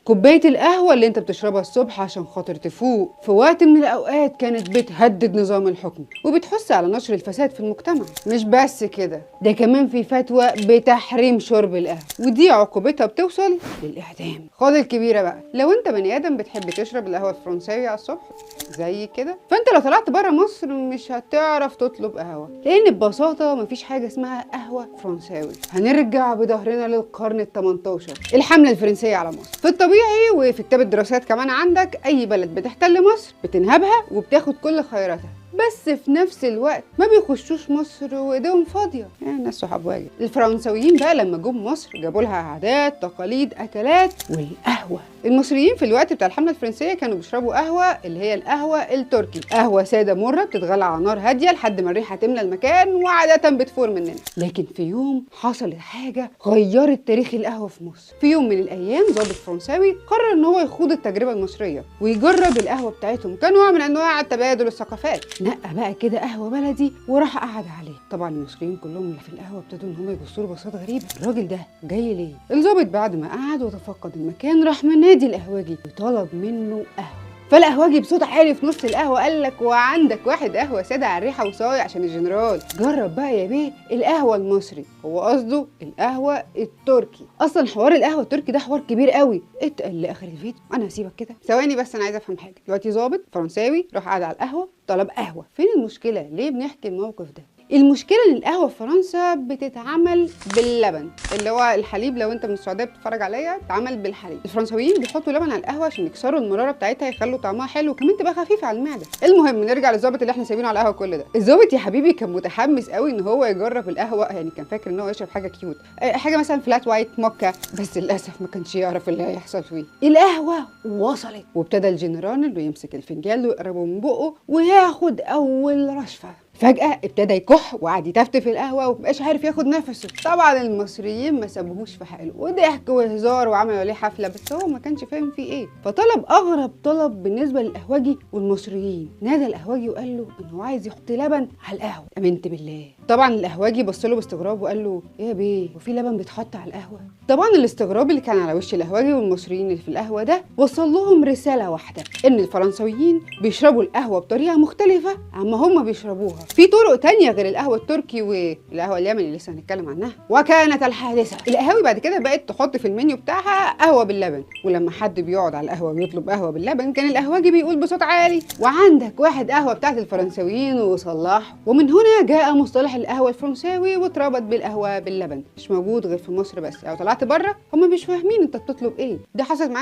كوبايه القهوه اللي انت بتشربها الصبح عشان خاطر تفوق في وقت من الاوقات كانت بتهدد نظام الحكم وبتحث على نشر الفساد في المجتمع. مش بس كده، ده كمان في فتوى بتحريم شرب القهوه، ودي عقوبتها بتوصل للاعدام. خد الكبيره بقى، لو انت بني ادم بتحب تشرب القهوه الفرنساوي على الصبح زي كده، فانت لو طلعت بره مصر مش هتعرف تطلب قهوه، لان ببساطه مفيش حاجه اسمها قهوه فرنساوي. هنرجع بظهرنا للقرن ال18، الحمله الفرنسيه على مصر. في الطبيعي وفي كتاب الدراسات كمان عندك، اي بلد بتحتل مصر بتنهبها وبتاخد كل خيراتها، بس في نفس الوقت ما بيخشوش مصر وايديهم فاضيه، يعني الناس صحاب واجب. الفرنساويين بقى لما جم مصر جابوا لها عادات، تقاليد، اكلات، والقهوه. المصريين في الوقت بتاع الحمله الفرنسيه كانوا بيشربوا قهوه اللي هي القهوه التركي، قهوه ساده مره بتتغلى على نار هاديه لحد ما الريحه تملى المكان، وعاده بتفور مننا. لكن في يوم حصلت حاجه غيرت تاريخ القهوه في مصر. في يوم من الايام ضابط فرنساوي قرر ان هو يخوض التجربه المصريه ويجرب القهوه بتاعتهم كنوع من انواع تبادل الثقافات. نقى بقى كده قهوه بلدي وراح قعد عليه. طبعا المصريين كلهم اللي في القهوه ابتدوا ان هم يبصوا له بصات غريبه، الراجل ده جاي ليه؟ الضابط بعد ما قعد وتفقد المكان راح منادي القهوجي وطلب منه قهوه. فالقهوجي بصوت عالي في نص القهوه قال لك: وعندك واحد قهوه ساده على الريحه وصايع عشان الجنرال. جرب بقى يا بيه القهوه المصري. هو قصده القهوه التركي. اصلا حوار القهوه التركي ده حوار كبير قوي، اتقل لاخر الفيديو. انا هسيبك كده ثواني بس، انا عايزه افهم حاجه. دلوقتي ضابط فرنساوي راح قعد على القهوه طلب قهوه، فين المشكله؟ ليه بنحكي الموقف ده؟ المشكله ان القهوه في فرنسا بتتعمل باللبن، اللي هو الحليب. لو انت من السعوديه بتتفرج عليا، بتتعمل بالحليب. الفرنساويين بيحطوا لبن على القهوه عشان يكسروا المراره بتاعتها، يخلوا طعمها حلو وكمان تبقى خفيفه على المعده. المهم نرجع للظابط اللي احنا سايبينه على القهوه كل ده. الظابط يا حبيبي كان متحمس قوي ان هو يجرب القهوه، يعني كان فاكر ان هو يشرب حاجه كيوت، حاجه مثلا فلات وايت موكا، بس للاسف ما كانش يعرف اللي هيحصل فيه. القهوه وصلت وابتدى الجنرال انه يمسك الفنجان ويقربه من بقه وياخد اول رشفه. فجأة ابتدى يكح وقعد يتفتف في القهوة ومبقاش عارف ياخد نفسه. طبعا المصريين ما سابوهوش في حاله، وضحك وهزار وعملوا عليه حفلة، بس هو ما كانش فاهم فيه ايه. فطلب اغرب طلب بالنسبة للقهوجي والمصريين. نادى القهوجي وقال له انه عايز يحط لبن على القهوة. امنت بالله. طبعا القهوجي بص له باستغراب وقال له: ايه يا بيه، وفي لبن بيتحط على القهوة؟ طبعا الاستغراب اللي كان على وش القهوجي والمصريين اللي في القهوة ده وصل لهم رسالة واحدة، ان الفرنساويين بيشربوا القهوة بطريقة مختلفة عما هم بيشربوها. في طرق تانية غير القهوة التركي والقهوة اليمني اللي لسه هنتكلم عنها. وكانت الحادثة، القهاوي بعد كده بقت تحط في المنيو بتاعها قهوة باللبن، ولما حد بيقعد على القهوة ويطلب قهوة باللبن كان القهوجي بيقول بصوت عالي: وعندك واحد قهوة بتاعت الفرنساويين وصلاح. ومن هنا جاء مصطلح القهوة الفرنساوي واتربط بالقهوة باللبن. مش موجود غير في مصر بس، لو طلعت بره هم مش فاهمين انت بتطلب ايه. ده حصلت معانا